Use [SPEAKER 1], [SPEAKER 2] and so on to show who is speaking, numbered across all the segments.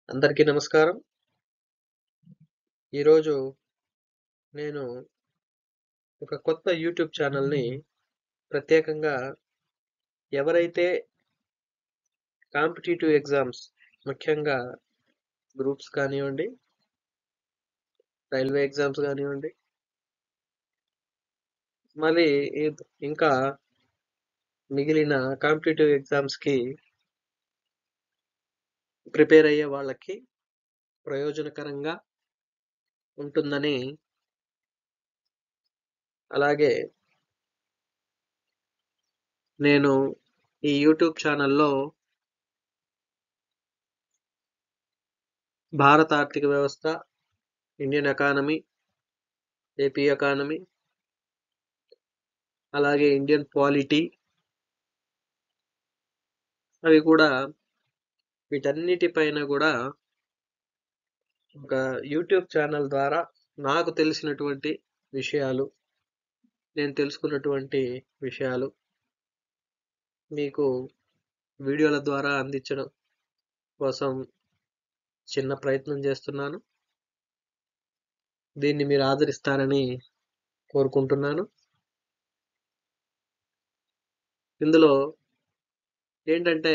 [SPEAKER 1] అందరికీ నమస్కారం. ఈరోజు నేను ఒక కొత్త యూట్యూబ్ ఛానల్‌ని ప్రత్యేకంగా ఎవరైతే కాంపిటీటివ్ ఎగ్జామ్స్ ముఖ్యంగా గ్రూప్స్ కానివ్వండి, రైల్వే ఎగ్జామ్స్ కానివ్వండి, మళ్ళీ ఇంకా మిగిలిన కాంపిటీటివ్ ఎగ్జామ్స్‌కి ప్రిపేర్ అయ్యే వాళ్ళకి ప్రయోజనకరంగా ఉంటుందని, అలాగే నేను ఈ యూట్యూబ్ ఛానల్‌లో భారత ఆర్థిక వ్యవస్థ, ఇండియన్ ఎకానమీ, ఏపీ ఎకానమీ, అలాగే ఇండియన్ పాలిటీ అవి కూడా వీటన్నిటిపైన కూడా ఒక యూట్యూబ్ ఛానల్ ద్వారా నాకు తెలిసినటువంటి విషయాలు, నేను తెలుసుకున్నటువంటి విషయాలు మీకు వీడియోల ద్వారా అందించడం కోసం చిన్న ప్రయత్నం చేస్తున్నాను. దీన్ని మీరు ఆదరిస్తారని కోరుకుంటున్నాను. ఇందులో ఏంటంటే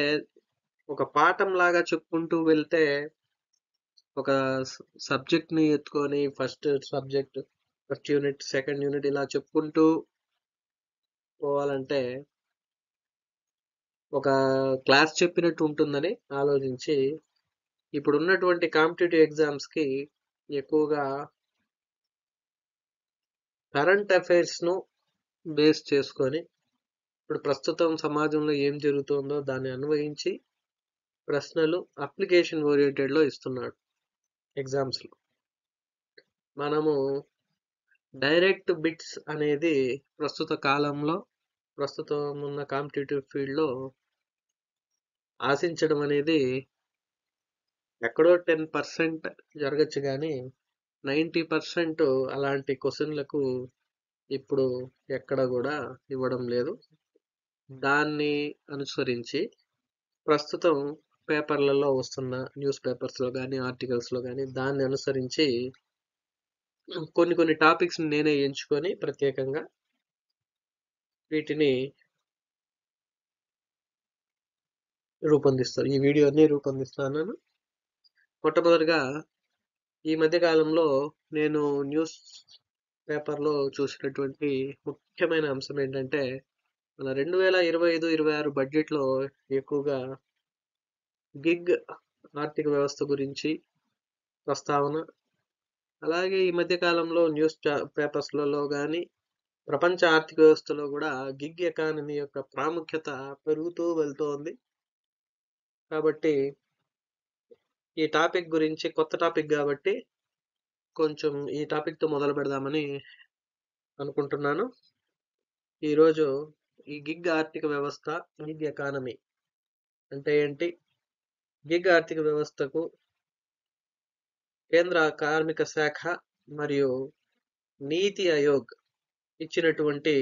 [SPEAKER 1] ఒక పాఠం లాగా చెప్పుకుంటూ వెళ్తే ఒక సబ్జెక్ట్ని ఎత్తుకొని ఫస్ట్ యూనిట్, సెకండ్ యూనిట్ ఇలా చెప్పుకుంటూ పోవాలంటే ఒక క్లాస్ చెప్పినట్టు ఉంటుందని ఆలోచించి ఇప్పుడు ఉన్నటువంటి కాంపిటేటివ్ ఎగ్జామ్స్కి ఎక్కువగా కరెంట్ అఫైర్స్ను బేస్ చేసుకొని ఇప్పుడు ప్రస్తుతం సమాజంలో ఏం జరుగుతుందో దాన్ని అన్వయించి ప్రశ్నలు అప్లికేషన్ ఓరియంటెడ్లో ఇస్తున్నాడు ఎగ్జామ్స్లో. మనము డైరెక్ట్ బిట్స్ అనేది ప్రస్తుత కాలంలో, ప్రస్తుతం ఉన్న కాంపిటేటివ్ ఫీల్డ్లో ఆశించడం అనేది ఎక్కడో 10% జరగచ్చు కానీ 90% అలాంటి క్వశ్చన్లకు ఇప్పుడు ఎక్కడ కూడా ఇవ్వడం లేదు. దాన్ని అనుసరించి ప్రస్తుతం పేపర్లలో వస్తున్న న్యూస్ పేపర్స్లో కానీ, ఆర్టికల్స్లో కానీ దాన్ని అనుసరించి కొన్ని టాపిక్స్ నేనే ఎంచుకొని ప్రత్యేకంగా వీటిని ఈ వీడియోని రూపొందిస్తాను. మొట్టమొదటిగా ఈ మధ్య కాలంలో నేను న్యూస్ పేపర్లో చూసినటువంటి ముఖ్యమైన అంశం ఏంటంటే మన 2025-26 బడ్జెట్లో ఎక్కువగా గిగ్ ఆర్థిక వ్యవస్థ గురించి ప్రస్తావన, అలాగే ఈ మధ్య కాలంలో న్యూస్ పేపర్స్లలో కానీ ప్రపంచ ఆర్థిక వ్యవస్థలో కూడా గిగ్ ఎకానమీ యొక్క ప్రాముఖ్యత పెరుగుతూ వెళ్తోంది. కాబట్టి ఈ టాపిక్ గురించి కొత్త టాపిక్ కాబట్టి కొంచెం ఈ టాపిక్తో మొదలు పెడదామని అనుకుంటున్నాను. ఈరోజు ఈ గిగ్ ఆర్థిక వ్యవస్థ, గిగ్ ఎకానమీ అంటే ఏంటి, గిగ్ ఆర్థిక వ్యవస్థకు కేంద్ర కార్మిక శాఖ మరియు నీతి ఆయోగ్ ఇచ్చినటువంటి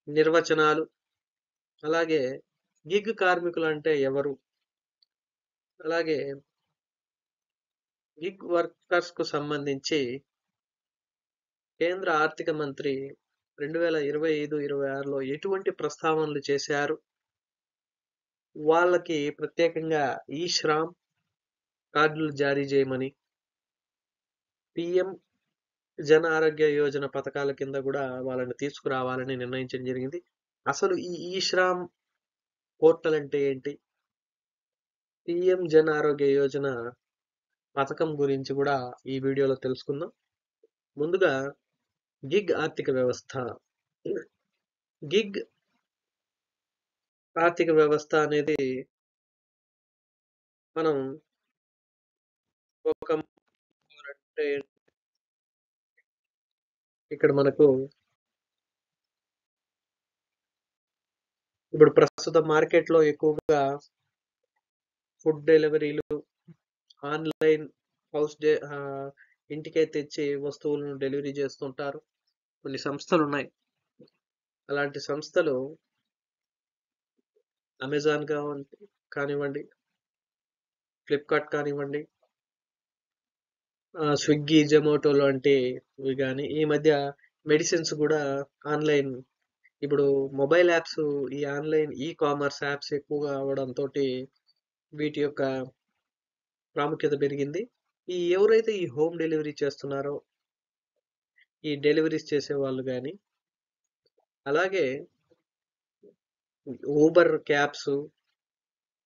[SPEAKER 1] నిర్వచనాలు, అలాగే గిగ్ కార్మికులు అంటే ఎవరు, అలాగే గిగ్ వర్కర్స్ కు సంబంధించి కేంద్ర ఆర్థిక మంత్రి 2025-26లో ఎటువంటి ప్రస్తావనలు చేశారు, వాళ్ళకి ప్రత్యేకంగా ఈ శ్రామ్ కార్డులు జారీ చేయమని, పిఎం జన ఆరోగ్య యోజన పథకాల కింద కూడా వాళ్ళని తీసుకురావాలని నిర్ణయించడం జరిగింది. అసలు ఈ శ్రామ్ పోర్టల్ అంటే ఏంటి, పిఎం జన ఆరోగ్య యోజన పథకం గురించి కూడా ఈ వీడియోలో తెలుసుకుందాం. ముందుగా గిగ్ ఆర్థిక వ్యవస్థ. గిగ్ ఆర్థిక వ్యవస్థ అనేది మనం ఒక అంటే ఇక్కడ మనకు ఇప్పుడు ప్రస్తుత మార్కెట్లో ఎక్కువగా ఫుడ్ డెలివరీలు, ఆన్లైన్ ఇంటికే తెచ్చి వస్తువులను డెలివరీ చేస్తుంటారు. కొన్ని సంస్థలు ఉన్నాయి. అలాంటి సంస్థలు అమెజాన్ కానివ్వండి, ఫ్లిప్కార్ట్ కానివ్వండి, స్విగ్గీ, జొమాటో లాంటివి గాని, ఈ మధ్య మెడిసిన్స్ కూడా ఆన్‌లైన్ ఇప్పుడు మొబైల్ యాప్స్, ఈ ఆన్‌లైన్ ఈ కామర్స్ యాప్స్ ఎక్కువగా అవ్వడంతోటి వీటి యొక్క ప్రాముఖ్యత పెరిగింది. ఎవరైతే ఈ హోమ్ డెలివరీ చేస్తున్నారో, ఈ డెలివరీస్ చేసేవాళ్ళు గాని, అలాగే ఊబర్ క్యాబ్స్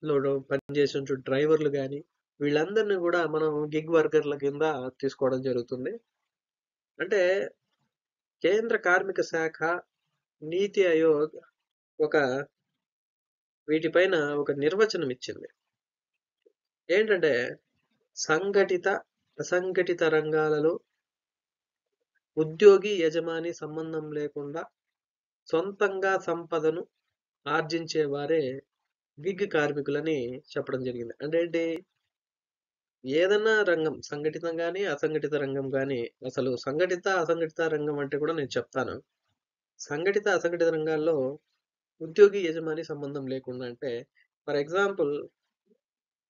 [SPEAKER 1] లో పనిచేసే డ్రైవర్లు గాని, వీళ్ళందరినీ కూడా మనం గిగ్ వర్కర్ల కింద తీసుకోవడం జరుగుతుంది. అంటే కేంద్ర కార్మిక శాఖ, నీతి ఆయోగ్ ఒక వీటిపైన ఒక నిర్వచనం ఇచ్చింది. ఏంటంటే సంఘటిత, అసంఘటిత రంగాలలో ఉద్యోగి యజమాని సంబంధం లేకుండా సొంతంగా సంపదను ఆర్జించే వారే గిగ్ కార్మికులని చెప్పడం జరిగింది. అంటే ఏంటి? ఏదన్నా రంగం సంఘటితం గాని, అసంఘటిత రంగం గాని, అసలు సంఘటిత, అసంఘటిత రంగం అంటే కూడా నేను చెప్తాను. సంఘటిత, అసంఘటిత రంగాల్లో ఉద్యోగి యజమాని సంబంధం లేకుండా అంటే, ఫర్ ఎగ్జాంపుల్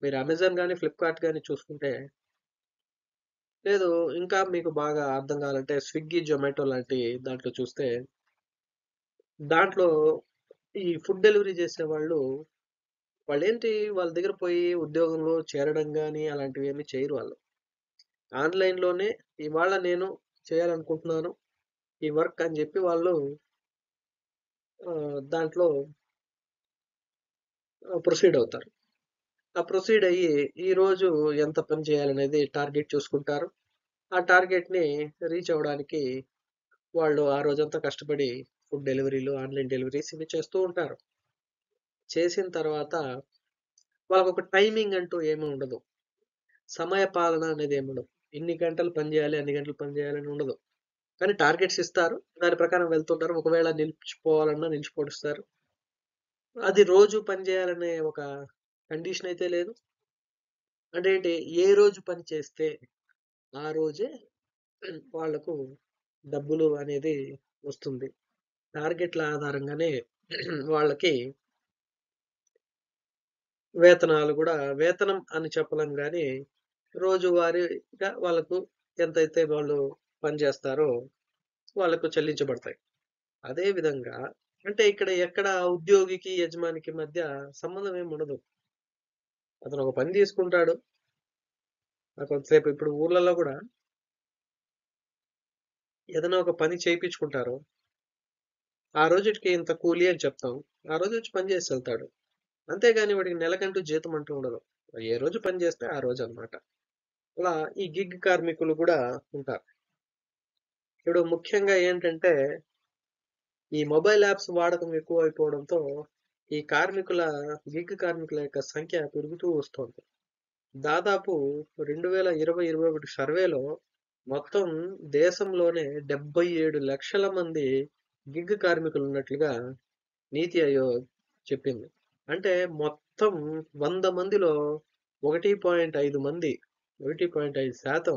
[SPEAKER 1] మీరు అమెజాన్ గాని, ఫ్లిప్‌కార్ట్ గాని చూసుకుంటే, లేదు ఇంకా మీకు బాగా అర్థం కావాలంటే స్విగ్గీ, జొమాటో లాంటి దాంట్లో చూస్తే, దాంట్లో ఈ ఫుడ్ డెలివరీ చేసేవాళ్ళు వాళ్ళేంటి వాళ్ళ దగ్గర పోయి ఉద్యోగంలో చేరడం గాని అలాంటివి ఏమీ చేయరు వాళ్ళు. ఆన్‌లైన్‌లోనే ఇవాళ నేను చేయాలనుకుంటున్నాను ఈ వర్క్ అని చెప్పి వాళ్ళు దాంట్లో ప్రొసీడ్ అవుతారు. ఆ ప్రొసీడ్ అయ్యి ఈరోజు ఎంత పని చేయాలనేది టార్గెట్ చూసుకుంటారు. ఆ టార్గెట్‌ని రీచ్ అవ్వడానికి వాళ్ళు ఆ రోజంతా కష్టపడి ఫుడ్ డెలివరీలు, ఆన్‌లైన్ డెలివరీస్ ఇవి చేస్తూ ఉంటారు. చేసిన తర్వాత వాళ్ళకొక టైమింగ్ అంటూ ఏమీ ఉండదు. సమయ పాలన అనేది ఏమి ఉండదు. ఇన్ని గంటలు పని చేయాలి, అన్ని గంటలు పని చేయాలని ఉండదు. కానీ టార్గెట్స్ ఇస్తారు. దాని ప్రకారం వెళ్తుంటారు. ఒకవేళ నిలిచిపోవాలన్నా నిలిచిపోనిస్తారు. అది రోజు పని చేయాలనే ఒక కండిషన్ అయితే లేదు. అంటే ఏంటి? ఏ రోజు పని చేస్తే ఆ రోజే వాళ్ళకు డబ్బులు అనేది వస్తుంది. టార్గెట్ల ఆధారంగానే వాళ్ళకి వేతనాలు గూడా వేతనం అని చెప్పలేం గానీ, రోజువారీగా వాళ్ళకు ఎంతైతే వాళ్ళు పని చేస్తారో వాళ్ళకు చెల్లించబడతాయి. అదే విధంగా అంటే ఇక్కడ ఎక్కడ ఉద్యోగికి, యజమానికి మధ్య సంబంధం ఏమి ఉండదు. అతను ఒక పని తీసుకుంటాడు. కొంతసేపు ఇప్పుడు ఊర్లలో గూడా ఏదైనా ఒక పని చేపించుకుంటారు. ఆ రోజుటికి ఇంత కూలి అని చెప్తాం. ఆ రోజు వచ్చి పని చేసి వెళ్తాడు. అంతేగాని వాడికి నెలకంటూ జీతం అంటూ ఉండదు. ఏ రోజు పని చేస్తే ఆ రోజు అన్నమాట. అలా ఈ గిగ్ కార్మికులు గూడా ఉంటారు. ఇప్పుడు ముఖ్యంగా ఏంటంటే ఈ మొబైల్ యాప్స్ వాడకం ఎక్కువైపోవడంతో ఈ గిగ్ కార్మికుల యొక్క సంఖ్య పెరుగుతూ వస్తోంది. దాదాపు 2020-21 సర్వేలో మొత్తం దేశంలోనే 77 లక్షల మంది గిగ్ కార్మికులు ఉన్నట్లుగా నీతి ఆయోగ్ చెప్పింది. అంటే మొత్తం 100 మందిలో 1.5 మంది 1.5%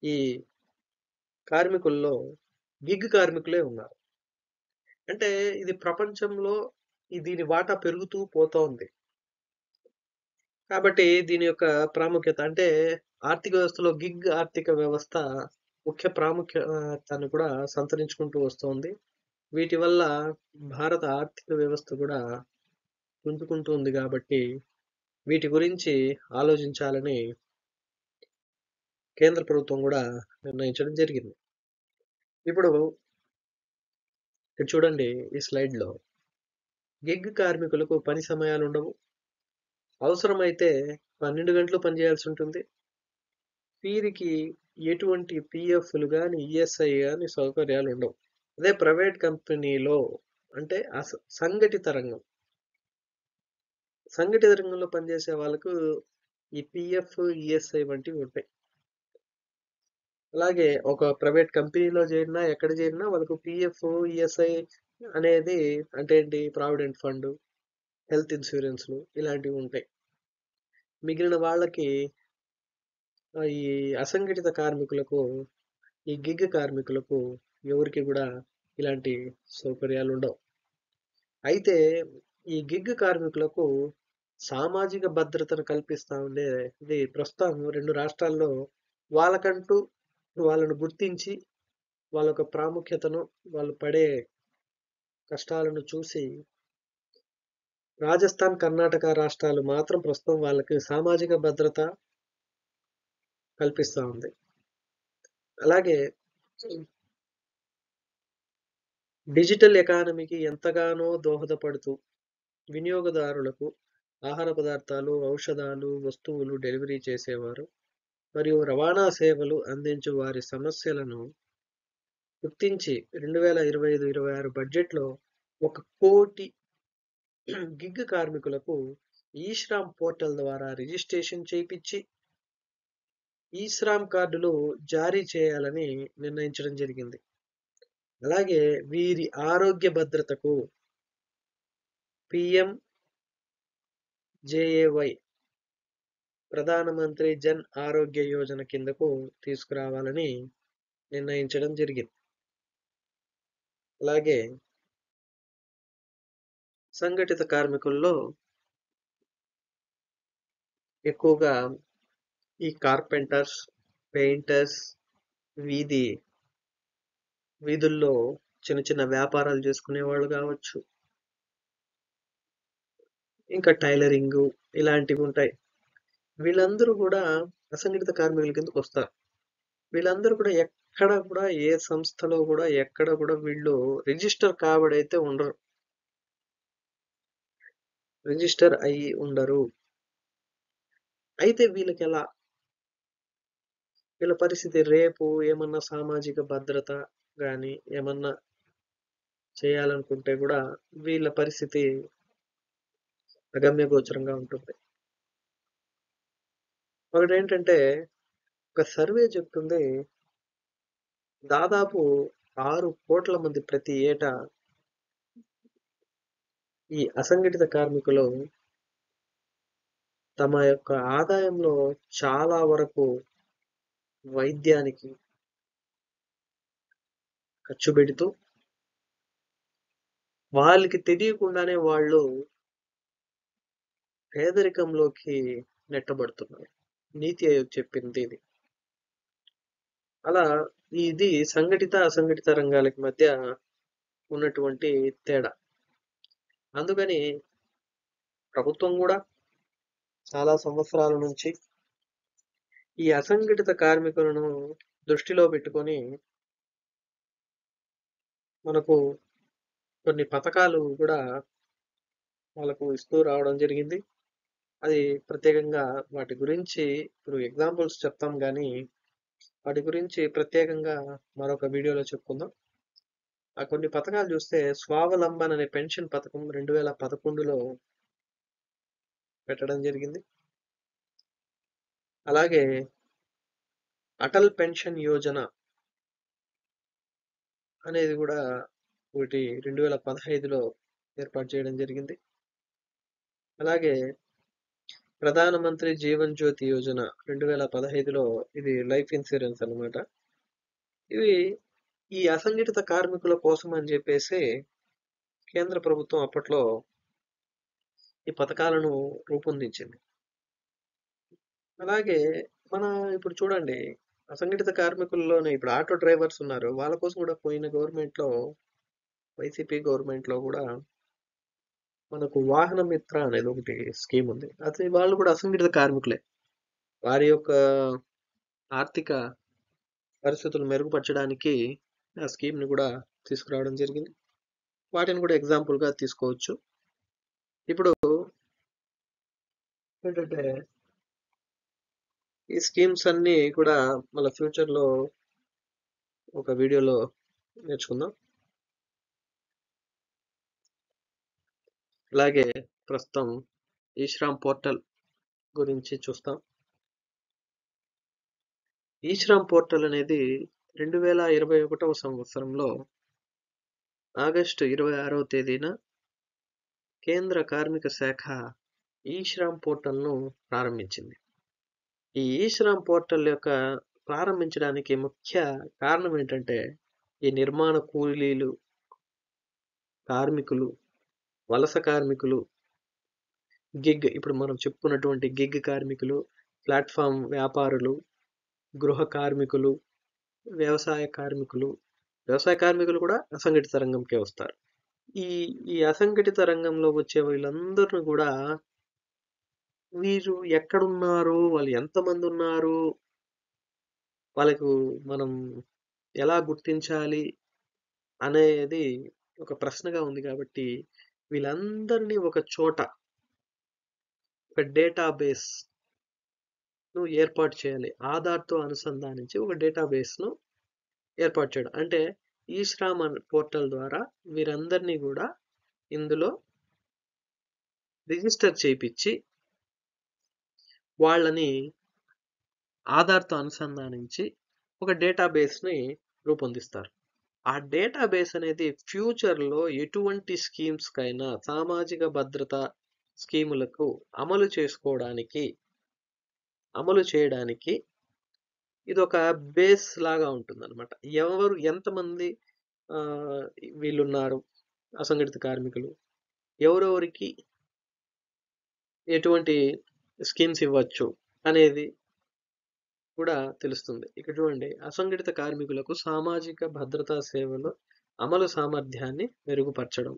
[SPEAKER 1] ఈ కార్మికుల్లో గిగ్ కార్మికులే ఉన్నారు. అంటే ఇది ప్రపంచంలో దీని వాటా పెరుగుతూ పోతోంది. కాబట్టి దీని యొక్క ప్రాముఖ్యత అంటే ఆర్థిక వ్యవస్థలో గిగ్ ఆర్థిక వ్యవస్థ ముఖ్య ప్రాముఖ్యతను కూడా సంతరించుకుంటూ వస్తోంది. వీటి వల్ల భారత ఆర్థిక వ్యవస్థ కూడా పుంజుకుంటూ ఉంది కాబట్టి వీటి గురించి ఆలోచించాలని కేంద్ర ప్రభుత్వం కూడా నిర్ణయించడం జరిగింది. ఇప్పుడు ఇక్కడ చూడండి ఈ స్లైడ్‌లో గిగ్ కార్మికులకు పని సమయాలు ఉండవు. అవసరమైతే 12 గంటలు పనిచేయాల్సి ఉంటుంది. వీరికి ఎటువంటి పీఎఫ్‌లు గాని, ఈఎస్ఐ గాని సౌకర్యాలు ఉండవు. అదే ప్రైవేట్ కంపెనీలో అంటే సంఘటిత రంగం. సంఘటిత రంగంలో పనిచేసే వాళ్ళకు ఈ పీఎఫ్, ఈఎస్ఐ వంటివి ఉంటాయి. అలాగే ఒక ప్రైవేట్ కంపెనీలో చేరినా, ఎక్కడ చేరినా వాళ్ళకు పీఎఫ్, ఈఎస్ఐ అనేది అంటే ఏంటి ప్రావిడెంట్ ఫండ్, హెల్త్ ఇన్సూరెన్స్‌లు ఇలాంటివి ఉంటాయి. మిగిలిన వాళ్ళకి ఈ అసంఘటిత కార్మికులకు, ఈ గిగ్ కార్మికులకు ఎవరికి కూడా ఇలాంటి సౌకర్యాలు ఉండవు. అయితే ఈ గిగ్ కార్మికులకు సామాజిక భద్రతను కల్పిస్తా ఉండేది ప్రస్తుతం 2 రాష్ట్రాల్లో వాళ్ళకంటూ వాళ్ళను గుర్తించి వాళ్ళ యొక్క ప్రాముఖ్యతను, వాళ్ళు పడే కష్టాలను చూసి రాజస్థాన్, కర్ణాటక రాష్ట్రాలు మాత్రం ప్రస్తుతం వాళ్ళకి సామాజిక భద్రత కల్పిస్తా ఉంది. అలాగే డిజిటల్ ఎకానమీకి ఎంతగానో దోహదపడుతూ వినియోగదారులకు ఆహార పదార్థాలు, ఔషధాలు, వస్తువులు డెలివరీ చేసేవారు మరియు రవాణా సేవలు అందించు వారి సమస్యలను గుర్తించి 2025-26 బడ్జెట్లో 1,00,00,000 గిగ్ కార్మికులకు ఈ శ్రామ్ పోర్టల్ ద్వారా రిజిస్ట్రేషన్ చేయించి ఈ శ్రామ్ కార్డులు జారీ చేయాలని నిర్ణయించడం జరిగింది. అలాగే వీరి ఆరోగ్య భద్రతకు PMJAY ప్రధానమంత్రి జన్ ఆరోగ్య యోజన కిందకు తీసుకురావాలని నిర్ణయించడం జరిగింది. అలాగే సంఘటిత కార్మికుల్లో ఎక్కువగా ఈ కార్పెంటర్స్, పెయింటర్స్, వీధుల్లో చిన్న చిన్న వ్యాపారాలు చేసుకునే వాళ్ళు కావచ్చు, ఇంకా టైలరింగ్ ఇలాంటివి ఉంటాయి. వీళ్ళందరూ కూడా అసంఘటిత కార్మికుల కిందకు వస్తారు. వీళ్ళందరూ కూడా ఎక్కడ కూడా ఏ సంస్థలో కూడా ఎక్కడ కూడా వీళ్ళు రిజిస్టర్ కాబడైతే ఉండరు, రిజిస్టర్ అయ్యి ఉండరు. అయితే వీళ్ళకి ఎలా, వీళ్ళ పరిస్థితి రేపు ఏమన్నా సామాజిక భద్రత కానీ ఏమన్నా చేయాలనుకుంటే కూడా వీళ్ళ పరిస్థితి అగమ్యగోచరంగా ఉంటుంది. ఒకటి ఏంటంటే, ఒక సర్వే చెప్తుంది దాదాపు 6 కోట్ల మంది ప్రతి ఏటా ఈ అసంఘటిత కార్మికులు తమ యొక్క ఆదాయంలో చాలా వరకు వైద్యానికి ఖర్చు పెడుతూ వాళ్ళకి తెలియకుండానే వాళ్ళు పేదరికంలోకి నెట్టబడుతున్నారు. నీతి ఆయోగ్ చెప్పింది ఇది. అలా ఇది సంఘటిత అసంఘటిత రంగాలకి మధ్య ఉన్నటువంటి తేడా. అందుకని ప్రభుత్వం కూడా చాలా సంవత్సరాల నుంచి ఈ అసంఘటిత కార్మికులను దృష్టిలో పెట్టుకొని మనకు కొన్ని పథకాలు కూడా వాళ్ళకు ఇస్తూ రావడం జరిగింది. అది ప్రత్యేకంగా వాటి గురించి ఇప్పుడు ఎగ్జాంపుల్స్ చెప్తాం కానీ వాటి గురించి ప్రత్యేకంగా మరొక వీడియోలో చెప్పుకుందాం. ఆ కొన్ని పథకాలు చూస్తే స్వావలంబన్ అనే పెన్షన్ పథకం 2011లో పెట్టడం జరిగింది. అలాగే అటల్ పెన్షన్ యోజన అనేది కూడా ఒకటి 2015లో ఏర్పాటు చేయడం జరిగింది. అలాగే ప్రధానమంత్రి జీవన్ జ్యోతి యోజన 2015లో ఇది లైఫ్ ఇన్సూరెన్స్ అన్నమాట. ఇవి ఈ అసంఘటిత కార్మికుల కోసం అని చెప్పేసి కేంద్ర ప్రభుత్వం అప్పట్లో ఈ పథకాలను రూపొందించింది. అలాగే మన ఇప్పుడు చూడండి, అసంఘటిత కార్మికుల్లోనే ఇప్పుడు ఆటో డ్రైవర్స్ ఉన్నారు. వాళ్ళ కోసం కూడా పోయిన గవర్నమెంట్లో, వైసీపీ గవర్నమెంట్లో కూడా మనకు వాహన మిత్ర అనేది ఒకటి స్కీమ్ ఉంది. అది వాళ్ళు కూడా అసంఘటిత కార్మికులే. వారి యొక్క ఆర్థిక పరిస్థితులు మెరుగుపరచడానికి ఆ స్కీమ్ని కూడా తీసుకురావడం జరిగింది. వాటిని కూడా ఎగ్జాంపుల్గా తీసుకోవచ్చు. ఇప్పుడు ఏంటంటే ఈ స్కీమ్స్ అన్నీ కూడా మళ్ళీ ఫ్యూచర్లో ఒక వీడియోలో నేర్చుకుందాం. అలాగే ప్రస్తుతం ఈ శ్రామ్ పోర్టల్ గురించి చూస్తాం. ఈ శ్రామ్ పోర్టల్ అనేది 2021వ సంవత్సరంలో ఆగస్టు 26వ తేదీన కేంద్ర కార్మిక శాఖ ఈ శ్రామ్ పోర్టల్ను ప్రారంభించింది. ఈ శ్రామ్ పోర్టల్ యొక్క ప్రారంభించడానికి ముఖ్య కారణం ఏంటంటే, ఈ నిర్మాణ కూలీలు, కార్మికులు, వలస కార్మికులు, గిగ్ ఇప్పుడు మనం చెప్పుకున్నటువంటి గిగ్ కార్మికులు, ప్లాట్ఫామ్ వ్యాపారులు, గృహ కార్మికులు, వ్యవసాయ కార్మికులు. వ్యవసాయ కార్మికులు కూడా అసంఘటిత రంగంకే వస్తారు. ఈ ఈ అసంఘటిత రంగంలో వచ్చే వీళ్ళందరిని కూడా వీరు ఎక్కడున్నారు, వాళ్ళు ఎంతమంది ఉన్నారు, వాళ్ళకు మనం ఎలా గుర్తించాలి అనేది ఒక ప్రశ్నగా ఉంది కాబట్టి వీళ్ళందరినీ ఒక చోట ఒక డేటాబేస్ ను ఏర్పాటు చేయాలి. ఆధార్తో అనుసంధానించి ఒక డేటాబేస్ ను ఏర్పాటు చేయడం. అంటే ఈ శ్రామ్ పోర్టల్ ద్వారా వీరందరినీ కూడా ఇందులో రిజిస్టర్ చేయించి వాళ్ళని ఆధార్తో అనుసంధానించి ఒక డేటాబేస్ని రూపొందిస్తారు. ఆ డేటాబేస్ అనేది ఫ్యూచర్లో ఎటువంటి స్కీమ్స్ కైనా సామాజిక భద్రత స్కీములకు అమలు చేయడానికి ఇది ఒక బేస్ లాగా ఉంటుందన్నమాట. ఎవరు ఎంతమంది ఆ, వీళ్ళున్నారు అసంఘటిత కార్మికులు, ఎవరెవరికి ఎటువంటి స్కీమ్స్ ఇవ్వచ్చు అనేది కూడా తెలుస్తుంది. ఇక్కడ చూడండి, అసంఘటిత కార్మికులకు సామాజిక భద్రతా సేవలు అమలు సామర్థ్యాన్ని మెరుగుపరచడం.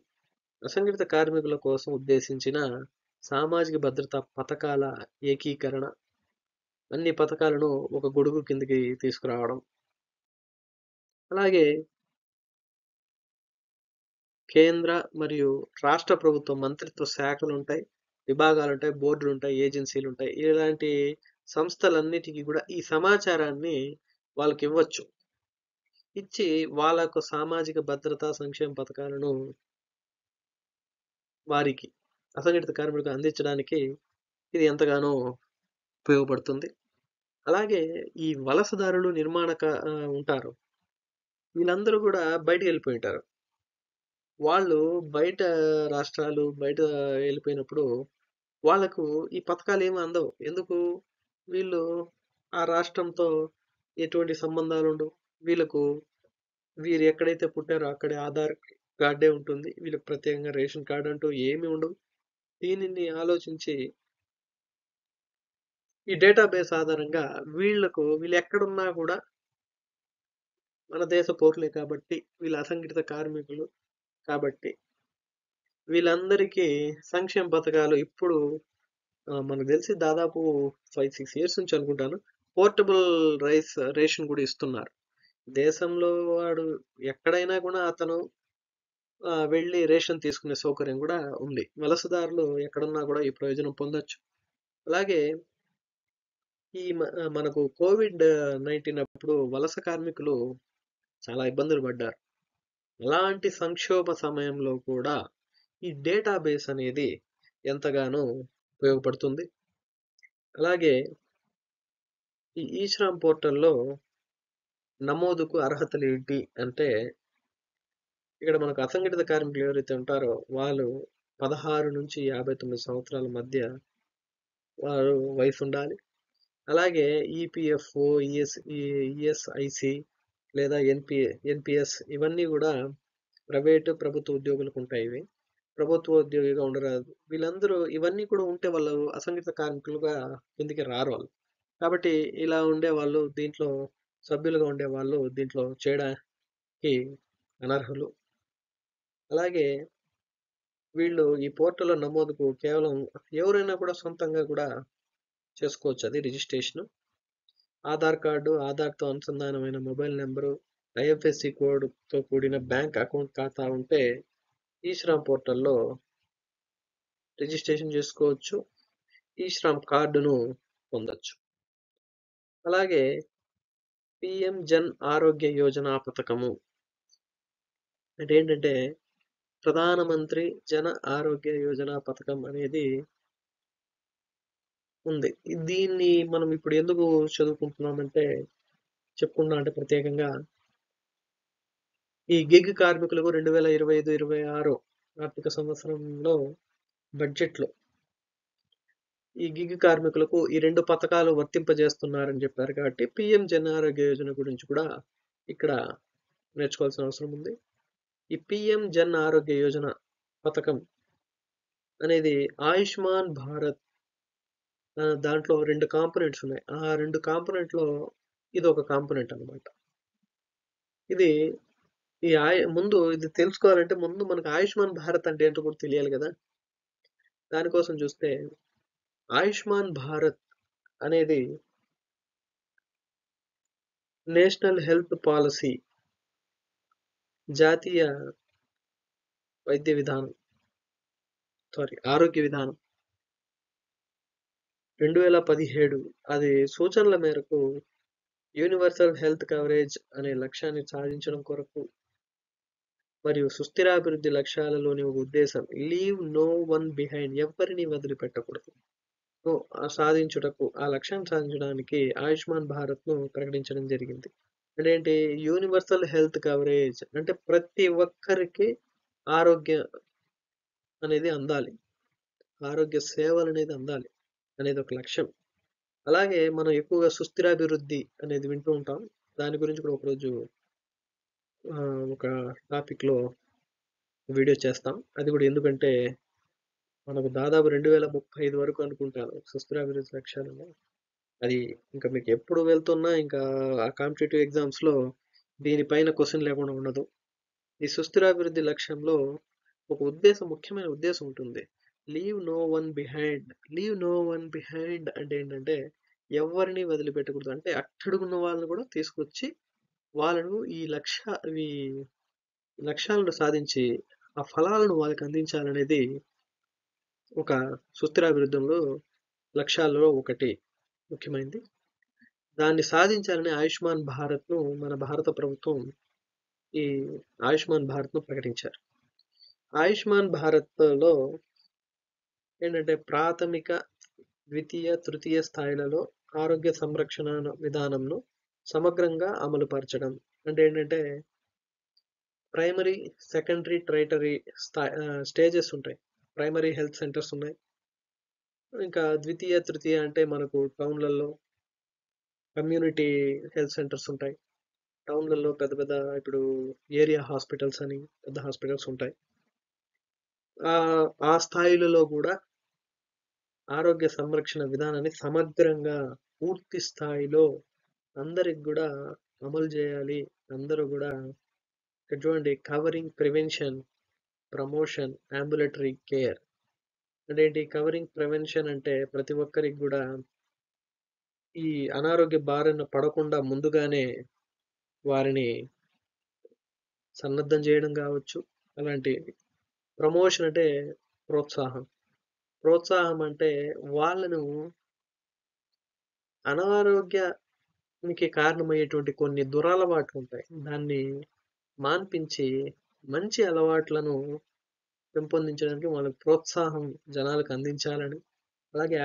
[SPEAKER 1] అసంఘటిత కార్మికుల కోసం ఉద్దేశించిన సామాజిక భద్రతా పథకాల ఏకీకరణ, అన్ని పథకాలను ఒక గొడుగు కిందకి తీసుకురావడం. అలాగే కేంద్ర మరియు రాష్ట్ర ప్రభుత్వ మంత్రిత్వ శాఖలు ఉంటాయి, విభాగాలు ఉంటాయి, బోర్డులు ఉంటాయి, ఏజెన్సీలు ఉంటాయి. ఇలాంటి సంస్థలన్నిటికీ కూడా ఈ సమాచారాన్ని వాళ్ళకి ఇవ్వచ్చు. ఇచ్చి వాళ్ళకు సామాజిక భద్రతా సంక్షేమ పథకాలను వారికి అసంఘటిత కార్మికులకు అందించడానికి ఇది ఎంతగానో ఉపయోగపడుతుంది. అలాగే ఈ వలసదారులు ఉంటారు. వీళ్ళందరూ కూడా బయటికి వెళ్ళిపోయి ఉంటారు. వాళ్ళు బయట రాష్ట్రాలు బయట వెళ్ళిపోయినప్పుడు వాళ్ళకు ఈ పథకాలు ఏమి అందవు. ఎందుకు? వీళ్ళు ఆ రాష్ట్రంతో ఎటువంటి సంబంధాలు ఉండవు. వీరు ఎక్కడైతే పుట్టారో అక్కడే ఆధార్ కార్డే ఉంటుంది. వీళ్ళకి ప్రత్యేకంగా రేషన్ కార్డు అంటూ ఏమీ ఉండవు. దీనిని ఆలోచించి ఈ డేటాబేస్ ఆధారంగా వీళ్ళు ఎక్కడున్నా కూడా మన దేశ పౌరులే కాబట్టి, వీళ్ళు అసంఘటిత కార్మికులు కాబట్టి వీళ్ళందరికీ సంక్షేమ పథకాలు ఇప్పుడు మనకు తెలిసి దాదాపు 5-6 ఇయర్స్ నుంచి అనుకుంటాను, పోర్టబుల్ రేషన్ కూడా ఇస్తున్నారు. దేశంలో వాడు ఎక్కడైనా కూడా అతను వెళ్ళి రేషన్ తీసుకునే సౌకర్యం కూడా ఉంది. వలసదారులు ఎక్కడున్నా కూడా ఈ ప్రయోజనం పొందొచ్చు. అలాగే ఈ మనకు COVID-19 అప్పుడు వలస కార్మికులు చాలా ఇబ్బందులు పడ్డారు. అలాంటి సంక్షోభ సమయంలో కూడా ఈ డేటాబేస్ అనేది ఎంతగానో ఉపయోగపడుతుంది. అలాగే ఈ ఈశ్రామ్ పోర్టల్లో నమోదుకు అర్హతలు ఏంటి అంటే, ఇక్కడ మనకు అసంఘటిత కార్మికులు ఎవరైతే ఉంటారో వాళ్ళు 16 నుంచి 59 సంవత్సరాల మధ్య వారు వయసు ఉండాలి. అలాగే ఈపీఎఫ్ఓ, ఈఎస్ఐసి లేదా ఎన్పిఎస్ ఇవన్నీ కూడా ప్రైవేటు ప్రభుత్వ ఉద్యోగులకు ఉంటాయి. ఇవి ప్రభుత్వ ఉద్యోగిగా ఉండరాదు. వీళ్ళందరూ ఇవన్నీ కూడా ఉంటే వాళ్ళు అసంఘటిత కార్మికులుగా కిందికి రారు వాళ్ళు. కాబట్టి ఇలా ఉండేవాళ్ళు దీంట్లో సభ్యులుగా ఉండేవాళ్ళు దీంట్లో చేయడానికి అనర్హులు. అలాగే వీళ్ళు ఈ పోర్టల్లో నమోదుకు కేవలం ఎవరైనా కూడా సొంతంగా కూడా చేసుకోవచ్చు. అది రిజిస్ట్రేషన్. ఆధార్ కార్డు, ఆధార్తో అనుసంధానమైన మొబైల్ నెంబరు, ఐఎఫ్ఎస్సి కోడ్తో కూడిన బ్యాంక్ అకౌంట్ ఖాతా ఉంటే ఈ శ్రామ్ పోర్టల్లో రిజిస్ట్రేషన్ చేసుకోవచ్చు. ఈ శ్రామ్ కార్డును పొందొచ్చు. అలాగే పిఎం జన్ ఆరోగ్య యోజన పథకము అంటే ఏంటంటే, ప్రధానమంత్రి జన ఆరోగ్య యోజన పథకం అనేది ఉంది. దీన్ని మనం ఇప్పుడు ఎందుకు చదువుకుంటున్నామంటే, చెప్పుకున్నా అంటే ప్రత్యేకంగా ఈ గిగ్ కార్మికులకు 2025-26 ఆర్థిక సంవత్సరంలో బడ్జెట్లో ఈ గిగ్ కార్మికులకు ఈ 2 పథకాలు వర్తింపజేస్తున్నారని చెప్పారు. కాబట్టి పిఎం జన్ ఆరోగ్య యోజన గురించి కూడా ఇక్కడ నేర్చుకోవాల్సిన అవసరం ఉంది. ఈ పిఎం జన్ ఆరోగ్య యోజన పథకం అనేది ఆయుష్మాన్ భారత్ దాంట్లో 2 కాంపోనెంట్స్ ఉన్నాయి. ఆ 2 కాంపోనెంట్లో ఇది ఒక కాంపోనెంట్ అన్నమాట. ఇది ముందు ఇది తెలుసుకోవాలంటే ముందు మనకు ఆయుష్మాన్ భారత్ అంటే ఏంటో కూడా తెలియాలి కదా. దానికోసం చూస్తే ఆయుష్మాన్ భారత్ అనేది నేషనల్ హెల్త్ పాలసీ, జాతీయ వైద్య విధానం, ఆరోగ్య విధానం 2017 అది సూచనల మేరకు యూనివర్సల్ హెల్త్ కవరేజ్ అనే లక్ష్యాన్ని సాధించడం కొరకు మరియు సుస్థిరాభివృద్ధి లక్ష్యాలలోని ఒక ఉద్దేశం లీవ్ నో వన్ బిహైండ్, ఎవరిని వదిలిపెట్టకూడదు. ఆ లక్ష్యాన్ని సాధించడానికి ఆయుష్మాన్ భారత్ ను ప్రకటించడం జరిగింది. అంటే ఏంటి? యూనివర్సల్ హెల్త్ కవరేజ్ అంటే ప్రతి ఒక్కరికి ఆరోగ్య అనేది అందాలి, ఆరోగ్య సేవలు అనేది అందాలి అనేది ఒక లక్ష్యం. అలాగే మనం ఎక్కువగా సుస్థిరాభివృద్ధి అనేది వింటూ ఉంటాం. దాని గురించి కూడా ఒకరోజు ఒక టాపిక్ లో వీడియో చేస్తాం. అది కూడా ఎందుకంటే మనకు దాదాపు 2035 వరకు అనుకుంటాను సుస్థిరాభివృద్ధి లక్ష్యాలు. అది ఇంకా మీకు ఎప్పుడు వెళ్తున్నా ఇంకా ఆ కాంపిటేటివ్ ఎగ్జామ్స్ లో దీనిపైన క్వశ్చన్ లేకుండా ఉండదు. ఈ సుస్థిరాభివృద్ధి లక్ష్యంలో ఒక ముఖ్యమైన ఉద్దేశం ఉంటుంది. Leave no one behind. Leave no one behind అంటే ఏంటంటే ఎవరిని వదిలిపెట్టకూడదు. అంటే అట్టడుగున్న వాళ్ళని కూడా తీసుకొచ్చి వాళ్ళను ఈ లక్ష్యాలను సాధించి ఆ ఫలాలను వాళ్ళకి అందించాలనేది ఒక సుస్థిరాభివృద్ధంలో లక్ష్యాలలో ఒకటి ముఖ్యమైనది. దాన్ని సాధించాలని ఆయుష్మాన్ భారత్ ను మన భారత ప్రభుత్వం ఈ ఆయుష్మాన్ భారత్ ను ప్రకటించారు. ఆయుష్మాన్ భారత్ లో ఏంటంటే ప్రాథమిక, ద్వితీయ, తృతీయ స్థాయిలలో ఆరోగ్య సంరక్షణ విధానంను సమగ్రంగా అమలుపరచడం. అంటే ఏంటంటే ప్రైమరీ, సెకండరీ, టెరిటరీ స్టేజెస్ ఉంటాయి. ప్రైమరీ హెల్త్ సెంటర్స్ ఉన్నాయి. ఇంకా ద్వితీయ, తృతీయ అంటే మనకు టౌన్లలో కమ్యూనిటీ హెల్త్ సెంటర్స్ ఉంటాయి. టౌన్లలో పెద్ద పెద్ద ఇప్పుడు ఏరియా హాస్పిటల్స్ అని పెద్ద హాస్పిటల్స్ ఉంటాయి. ఆ స్థాయిలలో కూడా ఆరోగ్య సంరక్షణ విధానాన్ని సమగ్రంగా పూర్తి స్థాయిలో అందరికి కూడా అమలు చేయాలి. అందరూ కూడా ఇక్కడ చూడండి, covering prevention, promotion, ambulatory care. అంటే ఏంటి? కవరింగ్ ప్రివెన్షన్ అంటే ప్రతి ఒక్కరికి కూడా ఈ అనారోగ్య బారిన పడకుండా ముందుగానే వారిని సన్నద్ధం చేయడం కావచ్చు. అలాంటి ప్రమోషన్ అంటే ప్రోత్సాహం. ప్రోత్సాహం అంటే వాళ్ళను అనారోగ్యానికి కారణమయ్యేటువంటి కొన్ని దురలవాట్లు ఉంటాయి. దాన్ని మాన్పించి మంచి అలవాట్లను పెంపొందించడానికి వాళ్ళకి ప్రోత్సాహం జనాలకు అందించాలని. అలాగే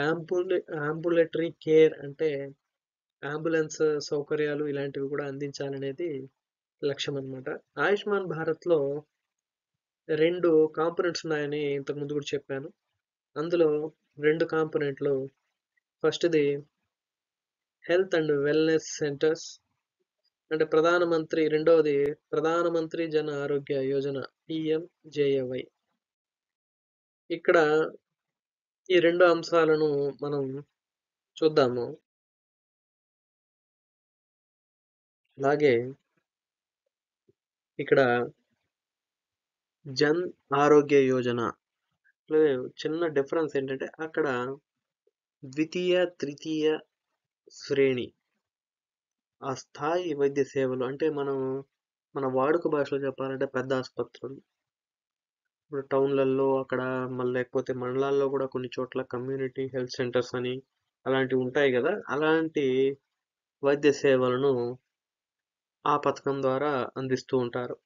[SPEAKER 1] అంబులేటరీ కేర్ అంటే అంబులెన్స్ సౌకర్యాలు ఇలాంటివి కూడా అందించాలనేది లక్ష్యం అన్నమాట. ఆయుష్మాన్ భారత్ లో 2 కాంపోనెంట్స్ ఉన్నాయని ఇంతకు ముందు కూడా చెప్పాను. అందులో 2 కాంపోనెంట్లు, ఫస్ట్‌ది హెల్త్ అండ్ వెల్నెస్ సెంటర్స్ అంటే రెండవది ప్రధానమంత్రి జన ఆరోగ్య యోజన PMJAY. ఇక్కడ ఈ 2 అంశాలను మనం చూద్దాము. అలాగే ఇక్కడ జన్ ఆరోగ్య యోజన చిన్న డిఫరెన్స్ ఏంటంటే అక్కడ ద్వితీయ, తృతీయ శ్రేణి ఆ స్థాయి వైద్య సేవలు అంటే మన వాడుక భాషలో చెప్పాలంటే పెద్ద ఆసుపత్రులు. ఇప్పుడు టౌన్లలో అక్కడ మళ్ళీ లేకపోతే మండలాల్లో కూడా కొన్ని చోట్ల కమ్యూనిటీ హెల్త్ సెంటర్స్ అని అలాంటివి ఉంటాయి కదా. అలాంటి వైద్య సేవలను ఆ పథకం ద్వారా అందిస్తూ ఉంటారు.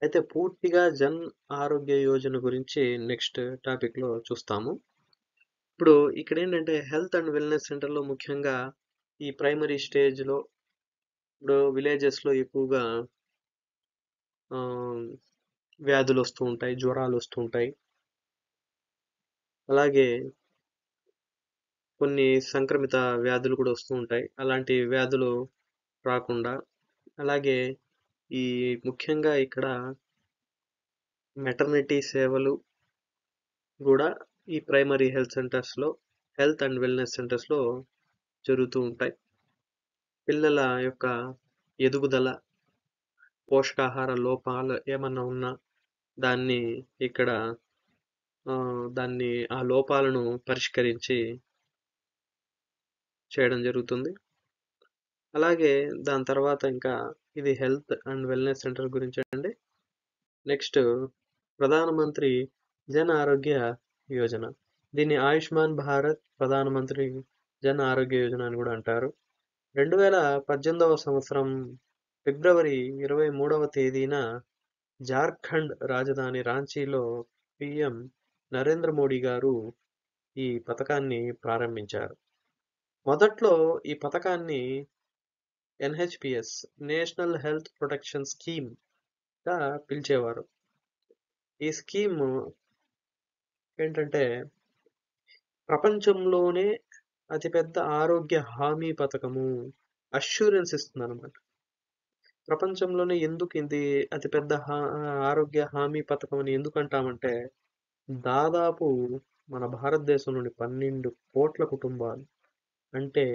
[SPEAKER 1] అయితే పూర్తిగా జన్ ఆరోగ్య యోజన గురించి నెక్స్ట్ టాపిక్ లో చూస్తాము. ఇప్పుడు ఇక్కడ ఏంటంటే హెల్త్ అండ్ వెల్నెస్ సెంటర్లో ముఖ్యంగా ఈ ప్రైమరీ స్టేజ్ లో ఇప్పుడు విలేజెస్ లో ఎక్కువగా వ్యాధులు వస్తూ ఉంటాయి, జ్వరాలు వస్తూ ఉంటాయి. అలాగే కొన్ని సంక్రమిత వ్యాధులు కూడా వస్తూ ఉంటాయి. అలాంటి వ్యాధులు రాకుండా అలాగే ఈ ముఖ్యంగా ఇక్కడ మెటర్నిటీ సేవలు కూడా ఈ ప్రైమరీ హెల్త్ సెంటర్స్ లో, హెల్త్ అండ్ వెల్నెస్ సెంటర్స్ లో జరుగుతూ ఉంటాయి. పిల్లల యొక్క ఎదుగుదల, పోషకాహార లోపాలు ఏమన్నా ఉన్నా దాన్ని ఇక్కడ ఆ లోపాలను పరిష్కరించి చేయడం జరుగుతుంది. అలాగే దాని తర్వాత ఇంకా ఇది హెల్త్ అండ్ వెల్నెస్ సెంటర్ గురించి అండి. నెక్స్ట్ ప్రధానమంత్రి జన్ ఆరోగ్య యోజన. దీన్ని ఆయుష్మాన్ భారత్ ప్రధానమంత్రి జన్ ఆరోగ్య యోజన అని కూడా అంటారు. 2018వ సంవత్సరం ఫిబ్రవరి 23వ తేదీన జార్ఖండ్ రాజధాని రాంచీలో పిఎం నరేంద్ర మోడీ గారు ఈ పథకాన్ని ప్రారంభించారు. మొదట్లో ఈ పథకాన్ని ఎన్హెచ్పిఎస్ నేషనల్ హెల్త్ ప్రొటెక్షన్ స్కీమ్ గా పిలిచేవారు. ఈ స్కీమ్ ఏంటంటే ప్రపంచంలోనే అతిపెద్ద ఆరోగ్య హామీ పథకము, అష్యూరెన్స్ ఇస్తుంది అనమాట. ప్రపంచంలోనే ఎందుకు ఇది అతిపెద్ద ఆరోగ్య హామీ పథకం అని ఎందుకు అంటామంటే దాదాపు మన భారతదేశంలోని 12 కోట్ల కుటుంబాలు అంటే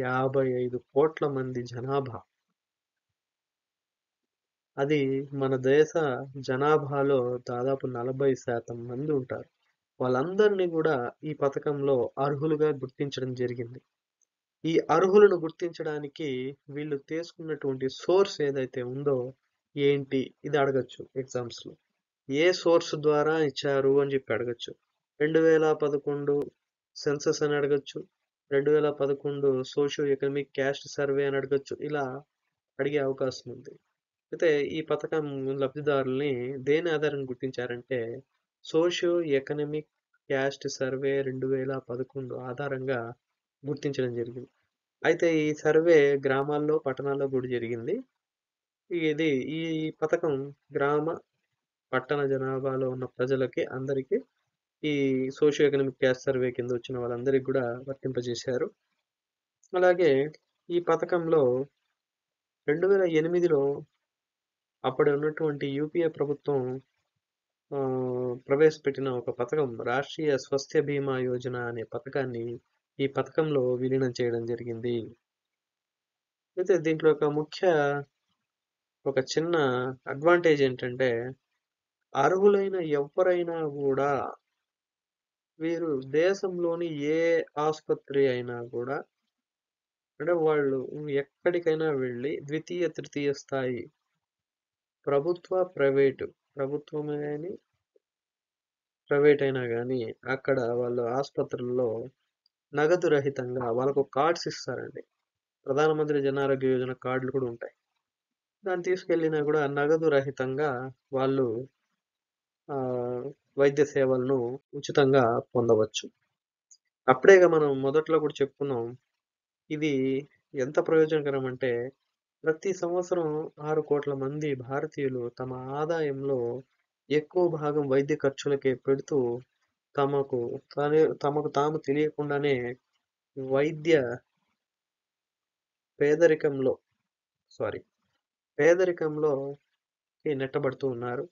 [SPEAKER 1] 55 కోట్ల మంది జనాభా, అది మన దేశ జనాభాలో దాదాపు 40% మంది ఉంటారు. వాళ్ళందరినీ కూడా ఈ పథకంలో అర్హులుగా గుర్తించడం జరిగింది. ఈ అర్హులను గుర్తించడానికి వీళ్ళు తీసుకున్నటువంటి సోర్స్ ఏదైతే ఉందో ఏంటి ఇది అడగచ్చు ఎగ్జామ్స్ లో. ఏ సోర్స్ ద్వారా ఇచ్చారు అని చెప్పి అడగచ్చు. 2011 సెన్సస్ అని అడగచ్చు, 2011 సోషియో ఎకనామిక్ క్యాస్ట్ సర్వే అని అడగచ్చు. ఇలా అడిగే అవకాశం ఉంది. అయితే ఈ పథకం లబ్ధిదారుల్ని దేని ఆధారంగా గుర్తించారంటే సోషియో ఎకనామిక్ క్యాస్ట్ సర్వే 2011 ఆధారంగా గుర్తించడం జరిగింది. అయితే ఈ సర్వే గ్రామాల్లో, పట్టణాల్లో కూడా జరిగింది. ఈ పథకం గ్రామ, పట్టణ జనాభాలో ఉన్న ప్రజలకి అందరికీ ఈ సోషియో ఎకనామిక్ క్యాస్ట్ సర్వే కింద వచ్చిన వాళ్ళందరికీ కూడా వర్తింపజేశారు. అలాగే ఈ పథకంలో 2008లో అప్పుడు ఉన్నటువంటి యూపీఏ ప్రభుత్వం ప్రవేశపెట్టిన ఒక పథకం రాష్ట్రీయ స్వాస్థ్య బీమా యోజన అనే పథకాన్ని ఈ పథకంలో విలీనం చేయడం జరిగింది. అయితే దీంట్లో ఒక చిన్న అడ్వాంటేజ్ ఏంటంటే అర్హులైన ఎవరైనా కూడా వీరు దేశంలోని ఏ ఆసుపత్రి అయినా కూడా అంటే వాళ్ళు ఎక్కడికైనా వెళ్ళి ద్వితీయ, తృతీయ స్థాయి ప్రభుత్వమే కానీ ప్రైవేట్ అయినా కానీ అక్కడ వాళ్ళు ఆసుపత్రుల్లో నగదు రహితంగా వాళ్ళకు కార్డ్స్ ఇస్తారండి. ప్రధానమంత్రి జన ఆరోగ్య యోజన కార్డులు కూడా ఉంటాయి. దాన్ని తీసుకెళ్ళినా కూడా నగదు రహితంగా వాళ్ళు వైద్య సేవలను ఉచితంగా పొందవచ్చు. అప్పుడేగా మనం మొదట్లో కూడా చెప్పుకున్నాం, ఇది ఎంత ప్రయోజనకరం అంటే ప్రతి సంవత్సరం 6 కోట్ల మంది భారతీయులు తమ ఆదాయంలో ఎక్కువ భాగం వైద్య ఖర్చులకే పెడుతూ తమకు తాము తెలియకుండానే వైద్య పేదరికంలో నెట్టబడుతూ ఉన్నారు.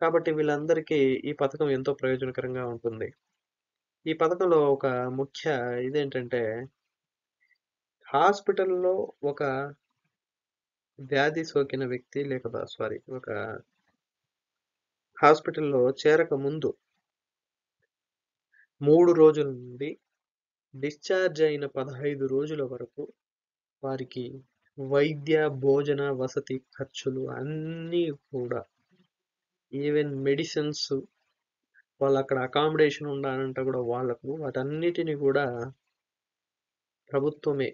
[SPEAKER 1] కాబట్టి వీళ్ళందరికీ ఈ పథకం ఎంతో ప్రయోజనకరంగా ఉంటుంది. ఈ పథకంలో ఒక ముఖ్య ఇదేంటంటే హాస్పిటల్లో ఒక వ్యాధి సోకిన వ్యక్తి ఒక హాస్పిటల్లో చేరక ముందు 3 రోజుల నుండి డిశ్చార్జ్ అయిన 15 రోజుల వరకు వారికి వైద్య, భోజన, వసతి ఖర్చులు అన్నీ కూడా ఈవెన్ మెడిసిన్స్ వాళ్ళు అక్కడ అకామిడేషన్ ఉండాలంటే కూడా వాటన్నిటిని కూడా ప్రభుత్వమే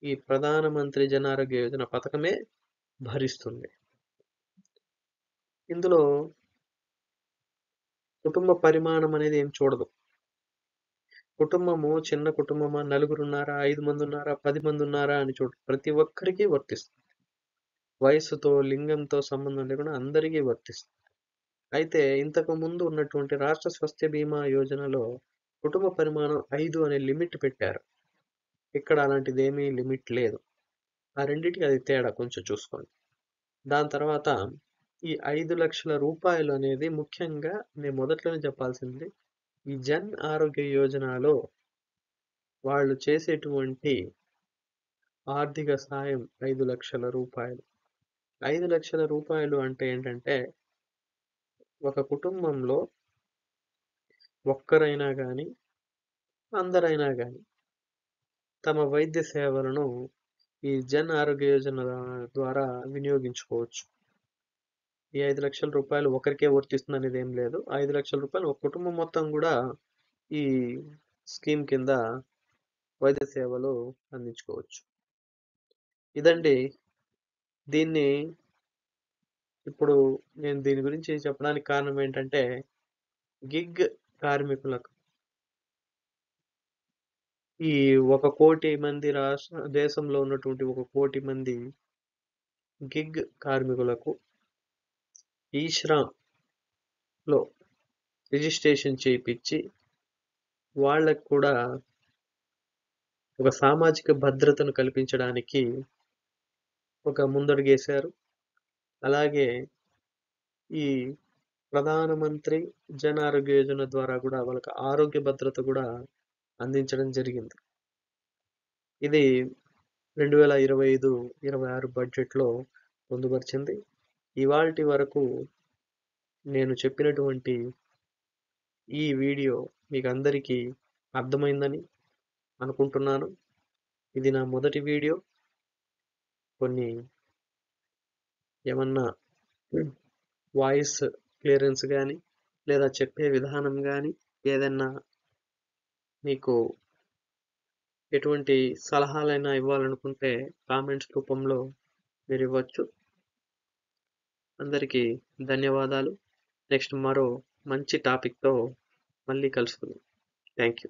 [SPEAKER 1] ఈ ప్రధానమంత్రి జన ఆరోగ్య యోజన పథకమే భరిస్తుంది. ఇందులో కుటుంబ పరిమాణం అనేది ఏం చూడదు. కుటుంబము చిన్న కుటుంబమా, 4 ఉన్నారా, 5 మంది ఉన్నారా, 10 మంది ఉన్నారా అని చూడదు. ప్రతి ఒక్కరికి వర్తిస్తుంది. వయసుతో, లింగంతో సంబంధం లేకుండా అందరికీ వర్తిస్తుంది. అయితే ఇంతకు ముందు ఉన్నటువంటి రాష్ట్ర స్వాస్థ్య బీమా యోజనలో కుటుంబ పరిమాణం 5 అనే లిమిట్ పెట్టారు. ఇక్కడ అలాంటిది ఏమీ లిమిట్ లేదు. ఆ రెండింటికి అది తేడా కొంచెం చూసుకోండి. దాని తర్వాత ఈ 5 లక్షల రూపాయలు అనేది ముఖ్యంగా నేను మొదట్లోనే చెప్పాల్సింది ఈ జన్ ఆరోగ్య యోజనలో వాళ్ళు చేసేటువంటి ఆర్థిక సాయం 5,00,000 రూపాయలు. 5,00,000 రూపాయలు అంటే ఏంటంటే, ఒక కుటుంబంలో ఒక్కరైనా గాని, అందరైనా గాని తమ వైద్య సేవలను ఈ జన్ ఆరోగ్య యోజన ద్వారా వినియోగించుకోవచ్చు. ఈ 5,00,000 రూపాయలు ఒకరికే వర్తిస్తుందనేది ఏం లేదు. 5,00,000 రూపాయలు ఒక కుటుంబం మొత్తం గూడా ఈ స్కీమ్ కింద వైద్య సేవలు అందించుకోవచ్చు. ఇదండి. దీన్ని ఇప్పుడు నేను దీని గురించి చెప్పడానికి కారణం ఏంటంటే, గిగ్ కార్మికులకు ఈ 1,00,00,000 మంది దేశంలో ఉన్నటువంటి 1,00,00,000 మంది గిగ్ కార్మికులకు ఈ శ్రమ్‌లో రిజిస్ట్రేషన్ చేపిచ్చి, వాళ్ళకి కూడా ఒక సామాజిక భద్రతను కల్పించడానికి ఒక ముందడుగేశారు. అలాగే ఈ ప్రధానమంత్రి జన్ ఆరోగ్య యోజన ద్వారా కూడా వాళ్ళకి ఆరోగ్య భద్రత కూడా అందించడం జరిగింది. ఇది 2025-26 బడ్జెట్‌లో పొందుపరిచింది. ఇవాల్టి వరకు నేను చెప్పినటువంటి ఈ వీడియో మీకందరికీ అర్థమైందని అనుకుంటున్నాను. ఇది నా మొదటి వీడియో. కొన్ని ఏమన్నా వాయిస్ క్లియరెన్స్ గానీ, లేదా చెప్పే విధానం గానీ, ఏదన్నా మీకు ఎటువంటి సలహాలైనా ఇవ్వాలనుకుంటే కామెంట్స్ రూపంలో మీరివ్వచ్చు. అందరికీ ధన్యవాదాలు. నెక్స్ట్ మరో మంచి టాపిక్‌తో మళ్ళీ కలుసుకుందాం. Thank you.